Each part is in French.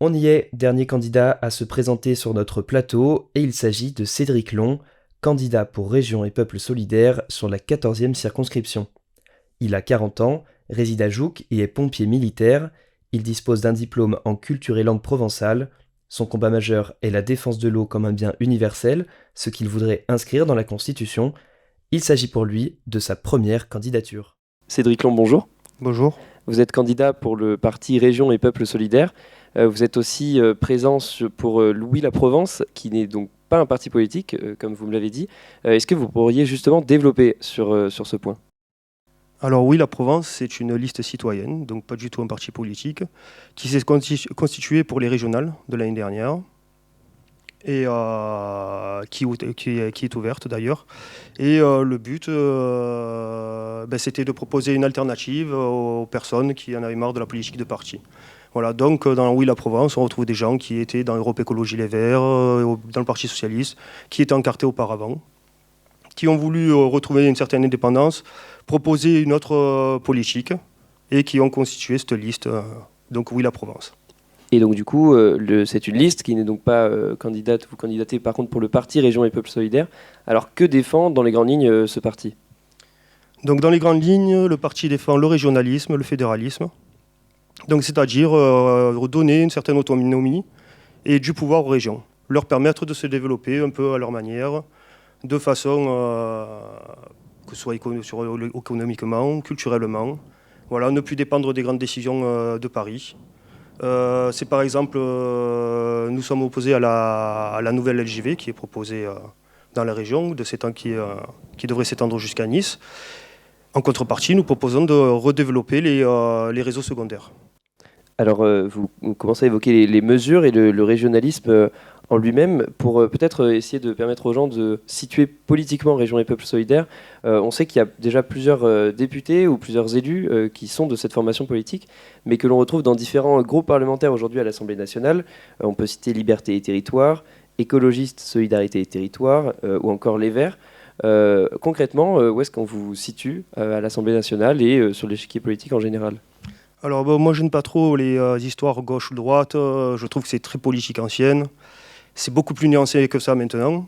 On y est, dernier candidat à se présenter sur notre plateau, et il s'agit de Cédric Long, candidat pour Région et Peuple solidaire sur la 14e circonscription. Il a 40 ans, réside à Jouques et est pompier militaire. Il dispose d'un diplôme en culture et langue provençale. Son combat majeur est la défense de l'eau comme un bien universel, ce qu'il voudrait inscrire dans la Constitution. Il s'agit pour lui de sa première candidature. Cédric Long, bonjour. Bonjour. Vous êtes candidat pour le parti Région et Peuple solidaire. Vous êtes aussi présent pour Louis la Provence, qui n'est donc pas un parti politique, comme vous me l'avez dit. Est-ce que vous pourriez justement développer sur ce point ? Alors oui, la Provence, c'est une liste citoyenne, donc pas du tout un parti politique, qui s'est constitué pour les régionales de l'année dernière, et qui est ouverte d'ailleurs. Et le but, c'était de proposer une alternative aux personnes qui en avaient marre de la politique de parti. Voilà, donc dans Oui la Provence, on retrouve des gens qui étaient dans Europe Écologie Les Verts, dans le Parti Socialiste, qui étaient encartés auparavant, qui ont voulu retrouver une certaine indépendance, proposer une autre politique, et qui ont constitué cette liste, donc Oui la Provence. Et donc du coup, c'est une liste qui n'est donc pas candidate, vous candidatez par contre pour le parti Région et Peuple solidaire. Alors que défend dans les grandes lignes ce parti ? Donc dans les grandes lignes, le parti défend le régionalisme, le fédéralisme, donc c'est-à-dire donner une certaine autonomie et du pouvoir aux régions, leur permettre de se développer un peu à leur manière, de façon que ce soit économiquement, culturellement, voilà, ne plus dépendre des grandes décisions de Paris. C'est par exemple, nous sommes opposés à la nouvelle LGV qui est proposée dans la région, qui devrait s'étendre jusqu'à Nice. En contrepartie, nous proposons de redévelopper les réseaux secondaires. Alors, vous commencez à évoquer les mesures et le régionalisme en lui-même pour peut-être essayer de permettre aux gens de situer politiquement Région et Peuple solidaire. On sait qu'il y a déjà plusieurs députés ou plusieurs élus qui sont de cette formation politique, mais que l'on retrouve dans différents groupes parlementaires aujourd'hui à l'Assemblée nationale. On peut citer Liberté et Territoire, Écologistes, Solidarité et Territoire, ou encore Les Verts. Concrètement, où est-ce qu'on vous situe à l'Assemblée nationale et sur l'échiquier politique en général ? Alors moi je n'aime pas trop les histoires gauche-droite, je trouve que c'est très politique ancienne, c'est beaucoup plus nuancé que ça maintenant,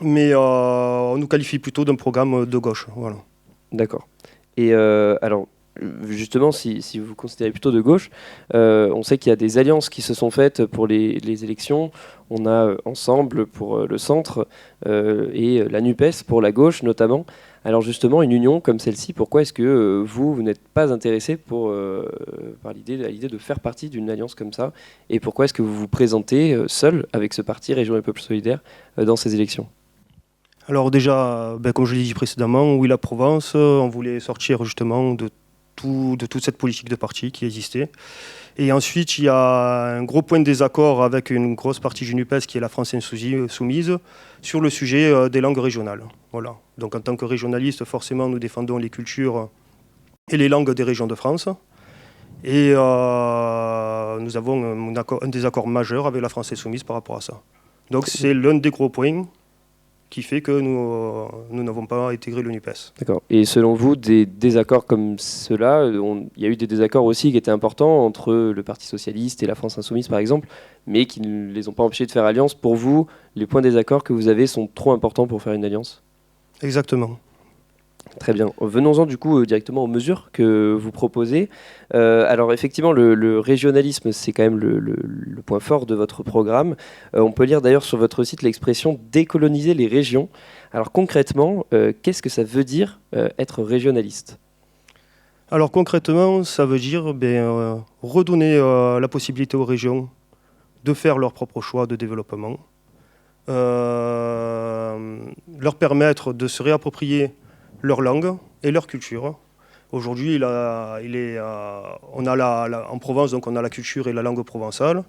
mais on nous qualifie plutôt d'un programme de gauche. Voilà. D'accord. Et alors, justement, si vous vous considérez plutôt de gauche, on sait qu'il y a des alliances qui se sont faites pour les élections. On a Ensemble pour le centre et la NUPES pour la gauche notamment. Alors justement, une union comme celle-ci, pourquoi est-ce que vous n'êtes pas intéressé par l'idée de faire partie d'une alliance comme ça ? Et pourquoi est-ce que vous vous présentez seul avec ce parti Région et Peuple solidaire dans ces élections ? Alors déjà, comme je l'ai dit précédemment, Oui la Provence, on voulait sortir justement de toute cette politique de parti qui existait. Et ensuite, il y a un gros point de désaccord avec une grosse partie du NUPES qui est la France Insoumise sur le sujet des langues régionales. Voilà. Donc en tant que régionaliste, forcément, nous défendons les cultures et les langues des régions de France. Et nous avons un désaccord majeur avec la France Insoumise par rapport à ça. Donc c'est l'un des gros points qui fait que nous n'avons pas intégré le NUPES. D'accord. Et selon vous, des désaccords comme ceux-là, il y a eu des désaccords aussi qui étaient importants entre le Parti socialiste et la France insoumise, par exemple, mais qui ne les ont pas empêchés de faire alliance. Pour vous, les points de désaccord que vous avez sont trop importants pour faire une alliance ? Exactement. Très bien. Venons-en du coup directement aux mesures que vous proposez. Alors effectivement, le régionalisme, c'est quand même le point fort de votre programme. On peut lire d'ailleurs sur votre site l'expression « décoloniser les régions ». Alors concrètement, qu'est-ce que ça veut dire être régionaliste ? Alors concrètement, ça veut dire redonner la possibilité aux régions de faire leur propre choix de développement, leur permettre de se réapproprier leur langue et leur culture. Aujourd'hui, en Provence, donc on a la culture et la langue provençale.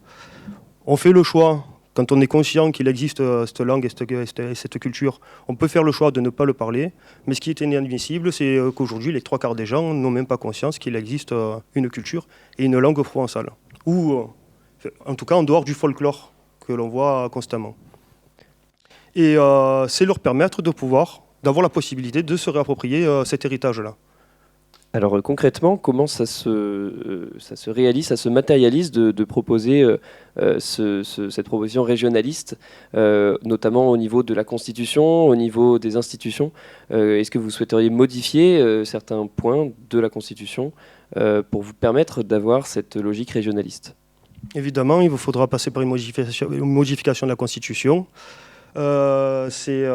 On fait le choix, quand on est conscient qu'il existe cette langue et cette culture, on peut faire le choix de ne pas le parler. Mais ce qui est inadmissible, c'est qu'aujourd'hui, les 3/4 des gens n'ont même pas conscience qu'il existe une culture et une langue provençale. Ou, en tout cas, en dehors du folklore que l'on voit constamment. Et c'est leur permettre d'avoir la possibilité de se réapproprier cet héritage-là. Alors concrètement, comment ça se réalise, ça se matérialise de proposer cette proposition régionaliste, notamment au niveau de la Constitution, au niveau des institutions. Est-ce que vous souhaiteriez modifier certains points de la Constitution pour vous permettre d'avoir cette logique régionaliste? Évidemment, il vous faudra passer par une modification de la Constitution. C'est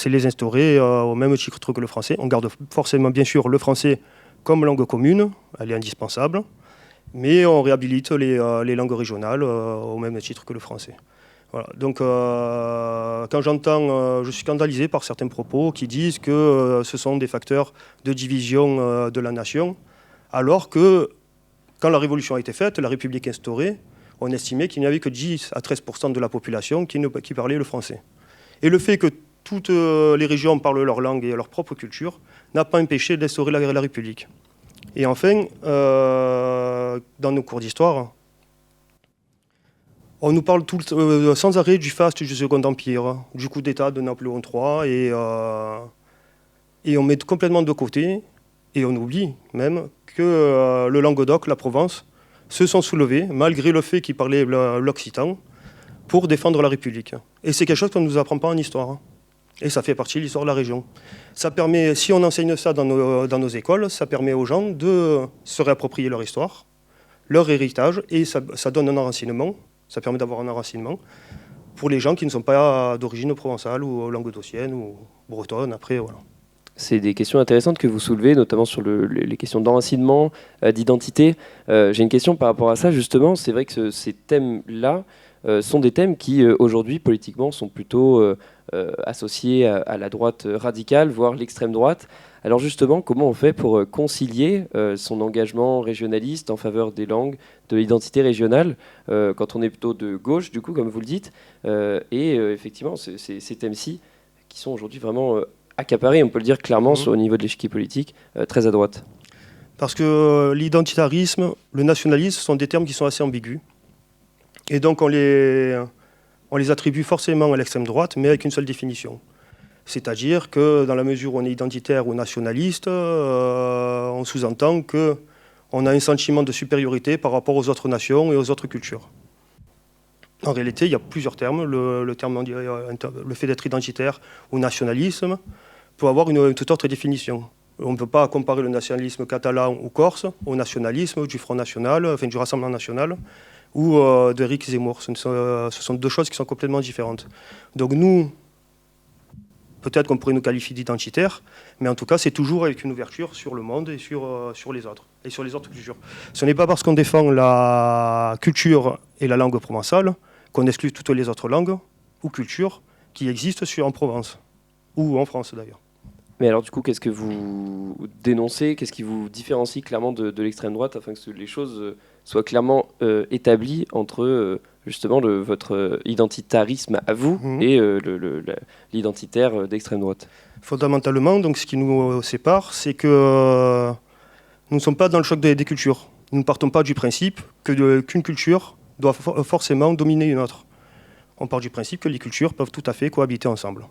les instaurer au même titre que le français. On garde forcément, bien sûr, le français comme langue commune, elle est indispensable, mais on réhabilite les langues régionales au même titre que le français. Voilà. Donc, quand j'entends, je suis scandalisé par certains propos qui disent que ce sont des facteurs de division de la nation, alors que, quand la Révolution a été faite, la République instaurée, on estimait qu'il n'y avait que 10 à 13% de la population qui parlait le français. Et le fait que toutes les régions parlent leur langue et leur propre culture n'a pas empêché d'instaurer la République. Et enfin, dans nos cours d'histoire, on nous parle sans arrêt du faste du Second Empire, du coup d'État de Napoléon III, et on met complètement de côté, et on oublie même, que le Languedoc, la Provence, se sont soulevés, malgré le fait qu'ils parlaient l'occitan, pour défendre la République. Et c'est quelque chose qu'on ne nous apprend pas en histoire. Et ça fait partie de l'histoire de la région. Ça permet, si on enseigne ça dans nos écoles, ça permet aux gens de se réapproprier leur histoire, leur héritage, et ça donne un enracinement, ça permet d'avoir un enracinement pour les gens qui ne sont pas d'origine provençale ou languedocienne ou bretonne, après, voilà. C'est des questions intéressantes que vous soulevez, notamment sur les questions d'enracinement, d'identité. J'ai une question par rapport à ça, justement. C'est vrai que ces thèmes-là sont des thèmes qui, aujourd'hui, politiquement, sont plutôt associés à la droite radicale, voire l'extrême droite. Alors justement, comment on fait pour concilier son engagement régionaliste en faveur des langues, de l'identité régionale, quand on est plutôt de gauche, du coup, comme vous le dites, et effectivement, ces thèmes-ci, qui sont aujourd'hui vraiment accaparés, on peut le dire clairement, au niveau de l'échiquier politique, très à droite. Parce que l'identitarisme, le nationalisme sont des termes qui sont assez ambigus. Et donc on les attribue forcément à l'extrême droite, mais avec une seule définition. C'est-à-dire que dans la mesure où on est identitaire ou nationaliste, on sous-entend qu'on a un sentiment de supériorité par rapport aux autres nations et aux autres cultures. En réalité, il y a plusieurs termes. Le fait d'être identitaire ou nationalisme peut avoir une toute autre définition. On ne peut pas comparer le nationalisme catalan ou corse au nationalisme du Front National, enfin du Rassemblement National, ou d'Éric Zemmour. Ce sont deux choses qui sont complètement différentes. Donc nous, peut-être qu'on pourrait nous qualifier d'identitaires, mais en tout cas, c'est toujours avec une ouverture sur le monde et sur les autres, et sur les autres cultures. Ce n'est pas parce qu'on défend la culture et la langue provençale qu'on exclut toutes les autres langues ou cultures qui existent en Provence, ou en France d'ailleurs. Mais alors du coup, qu'est-ce que vous dénoncez? Qu'est-ce qui vous différencie clairement de l'extrême droite, afin que les choses soient clairement établies entre justement votre identitarisme à vous et l'identitaire d'extrême droite? Fondamentalement, donc, ce qui nous sépare, c'est que nous ne sommes pas dans le choc des cultures. Nous ne partons pas du principe qu'une culture doit forcément dominer une autre. On part du principe que les cultures peuvent tout à fait cohabiter ensemble.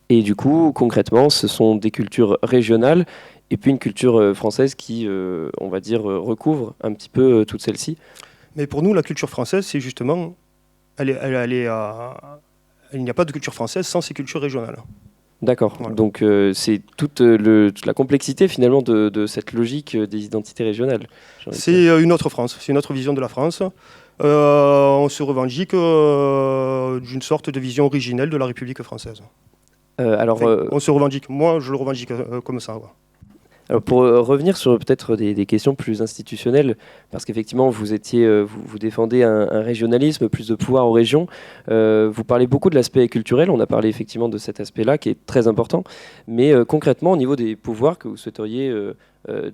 Et du coup, concrètement, ce sont des cultures régionales et puis une culture française qui, on va dire, recouvre un petit peu toutes celles-ci. Mais pour nous, la culture française, c'est justement... il n'y a pas de culture française sans ces cultures régionales. D'accord. Voilà. Donc c'est toute la complexité finalement de cette logique des identités régionales. C'est une autre France, c'est une autre vision de la France. On se revendique d'une sorte de vision originelle de la République française. On se revendique, moi je le revendique comme ça. Ouais. Alors pour revenir sur peut-être des questions plus institutionnelles, parce qu'effectivement vous défendez un régionalisme, plus de pouvoir aux régions, vous parlez beaucoup de l'aspect culturel, on a parlé effectivement de cet aspect-là qui est très important, mais concrètement au niveau des pouvoirs que vous souhaiteriez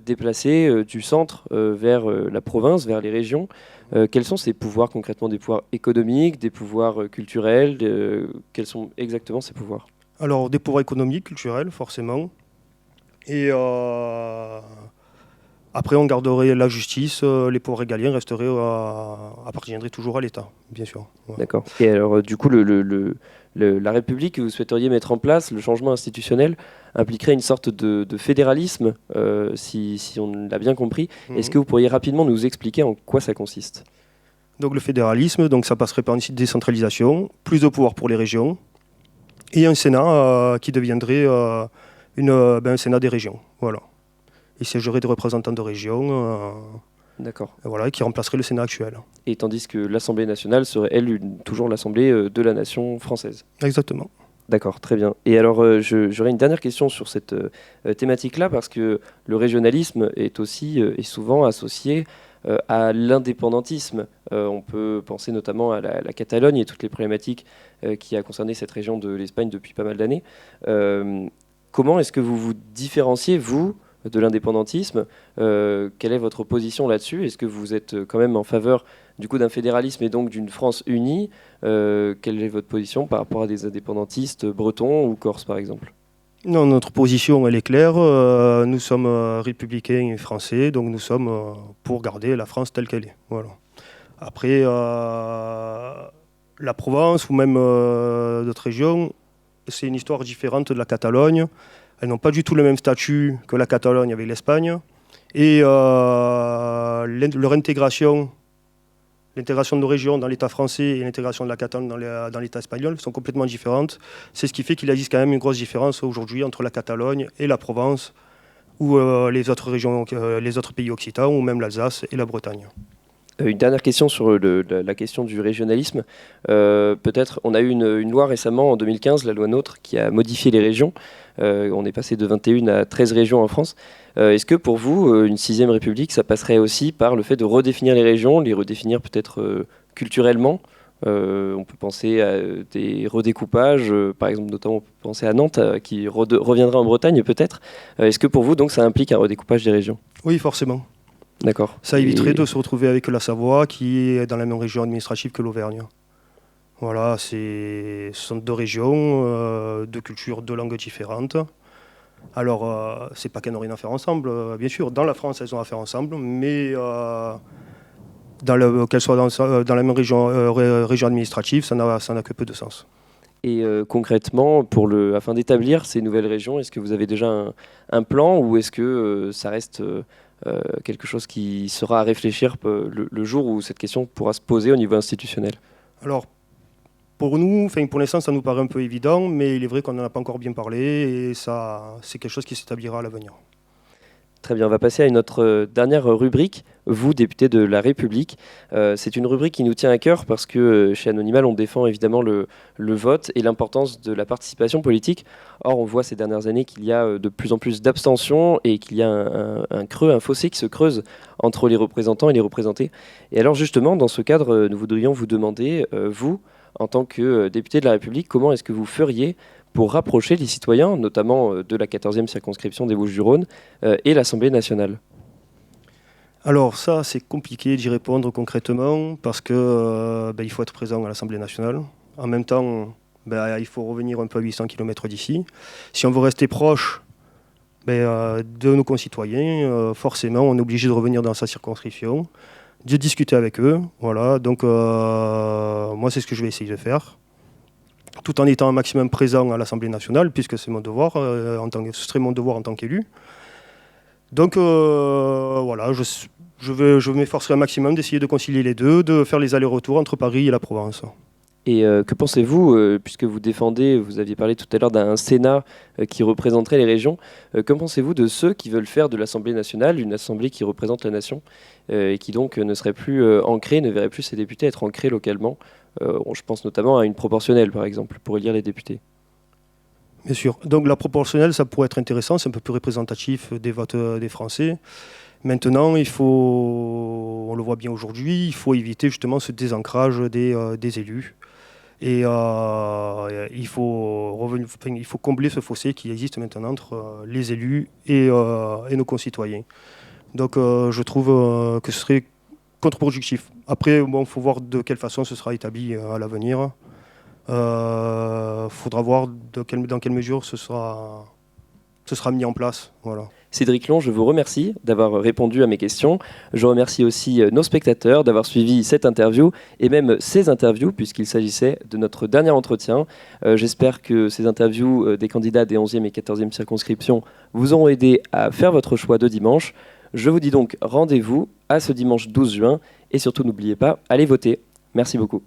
déplacer du centre vers la province, vers les régions, quels sont ces pouvoirs concrètement? Des pouvoirs économiques, des pouvoirs culturels, quels sont exactement ces pouvoirs? Alors, des pouvoirs économiques, culturels, forcément. Et Après, on garderait la justice, les pouvoirs régaliens appartiendraient toujours à l'État, bien sûr. Ouais. D'accord. Et alors, du coup, la République que vous souhaiteriez mettre en place, le changement institutionnel, impliquerait une sorte de fédéralisme, si on l'a bien compris. Est-ce que vous pourriez rapidement nous expliquer en quoi ça consiste? Donc le fédéralisme, donc ça passerait par une décentralisation, plus de pouvoir pour les régions, et un Sénat qui deviendrait un Sénat des régions. Voilà. Il siégerait des représentants de régions, D'accord. voilà, qui remplacerait le Sénat actuel. Et tandis que l'Assemblée nationale serait, elle, toujours l'Assemblée de la nation française. Exactement. D'accord, très bien. Et alors, j'aurais une dernière question sur cette thématique-là, parce que le régionalisme est aussi et souvent associé à l'indépendantisme. On peut penser notamment à la Catalogne et toutes les problématiques qui a concerné cette région de l'Espagne depuis pas mal d'années. Comment est-ce que vous vous différenciez, vous, de l'indépendantisme? Quelle est votre position là-dessus? Est-ce que vous êtes quand même en faveur du coup d'un fédéralisme et donc d'une France unie? Quelle est votre position par rapport à des indépendantistes bretons ou corses par exemple? Non, notre position, elle est claire. Nous sommes républicains et français, donc nous sommes pour garder la France telle qu'elle est. Voilà. Après, la Provence ou même d'autres régions, c'est une histoire différente de la Catalogne. Elles n'ont pas du tout le même statut que la Catalogne avec l'Espagne. Et leur intégration, l'intégration de nos régions dans l'État français et l'intégration de la Catalogne dans l'État espagnol sont complètement différentes. C'est ce qui fait qu'il existe quand même une grosse différence aujourd'hui entre la Catalogne et la Provence ou les autres régions, les autres pays occitans ou même l'Alsace et la Bretagne. Une dernière question sur la question du régionalisme. Peut-être, on a eu une loi récemment, en 2015, la loi NOTRe, qui a modifié les régions. On est passé de 21 à 13 régions en France. Est-ce que pour vous, une sixième république, ça passerait aussi par le fait de redéfinir les régions, les redéfinir peut-être culturellement? On peut penser à des redécoupages, par exemple, notamment on peut penser à Nantes, qui reviendra en Bretagne peut-être. Est-ce que pour vous, donc, ça implique un redécoupage des régions? Oui, forcément. D'accord. Ça éviterait de se retrouver avec la Savoie qui est dans la même région administrative que l'Auvergne. Voilà, ce sont deux régions, deux cultures, deux langues différentes. Alors, c'est pas qu'elles n'ont rien à faire ensemble, bien sûr. Dans la France, elles ont à faire ensemble, mais qu'elles soient dans la même région administrative, ça n'a que peu de sens. Et concrètement, afin d'établir ces nouvelles régions, est-ce que vous avez déjà un plan ou est-ce que ça reste quelque chose qui sera à réfléchir le jour où cette question pourra se poser au niveau institutionnel? Alors, pour nous, pour l'instant, ça nous paraît un peu évident, mais il est vrai qu'on n'en a pas encore bien parlé et c'est quelque chose qui s'établira à l'avenir. Très bien, on va passer à une autre dernière rubrique. Vous, député de La République, c'est une rubrique qui nous tient à cœur parce que chez Anonymal, on défend évidemment le vote et l'importance de la participation politique. Or, on voit ces dernières années qu'il y a de plus en plus d'abstention et qu'il y a un creux, un fossé qui se creuse entre les représentants et les représentés. Et alors justement, dans ce cadre, nous voudrions vous demander, vous, en tant que député de La République, comment est-ce que vous feriez pour rapprocher les citoyens, notamment de la 14e circonscription des Bouches-du-Rhône et l'Assemblée nationale? Alors ça, c'est compliqué d'y répondre concrètement parce que il faut être présent à l'Assemblée nationale. En même temps, il faut revenir un peu à 800 km d'ici. Si on veut rester proche de nos concitoyens, forcément, on est obligé de revenir dans sa circonscription, de discuter avec eux. Voilà, donc moi, c'est ce que je vais essayer de faire, tout en étant un maximum présent à l'Assemblée nationale, puisque c'est mon devoir, ce serait mon devoir en tant qu'élu. Donc voilà, je m'efforcerai un maximum d'essayer de concilier les deux, de faire les allers-retours entre Paris et la Provence. Et que pensez-vous, puisque vous défendez, vous aviez parlé tout à l'heure d'un Sénat qui représenterait les régions, que pensez-vous de ceux qui veulent faire de l'Assemblée nationale une assemblée qui représente la nation et qui donc ne serait plus ancrée, ne verrait plus ses députés être ancrés localement? Je pense notamment à une proportionnelle, par exemple, pour élire les députés. Bien sûr. Donc la proportionnelle, ça pourrait être intéressant, c'est un peu plus représentatif des votes des Français. Maintenant, on le voit bien aujourd'hui, il faut éviter justement ce désancrage des élus. Et il faut combler ce fossé qui existe maintenant entre les élus et nos concitoyens. Donc je trouve que ce serait contre-productif. Après, il faut voir de quelle façon ce sera établi à l'avenir. Faudra voir dans quelle mesure ce sera ce sera mis en place. Voilà. Cédric Long, je vous remercie d'avoir répondu à mes questions. Je remercie aussi nos spectateurs d'avoir suivi cette interview et même ces interviews puisqu'il s'agissait de notre dernier entretien. J'espère que ces interviews des candidats des 11e et 14e circonscriptions vous auront aidé à faire votre choix de dimanche. Je vous dis donc rendez-vous à ce dimanche 12 juin et surtout n'oubliez pas, allez voter. Merci beaucoup.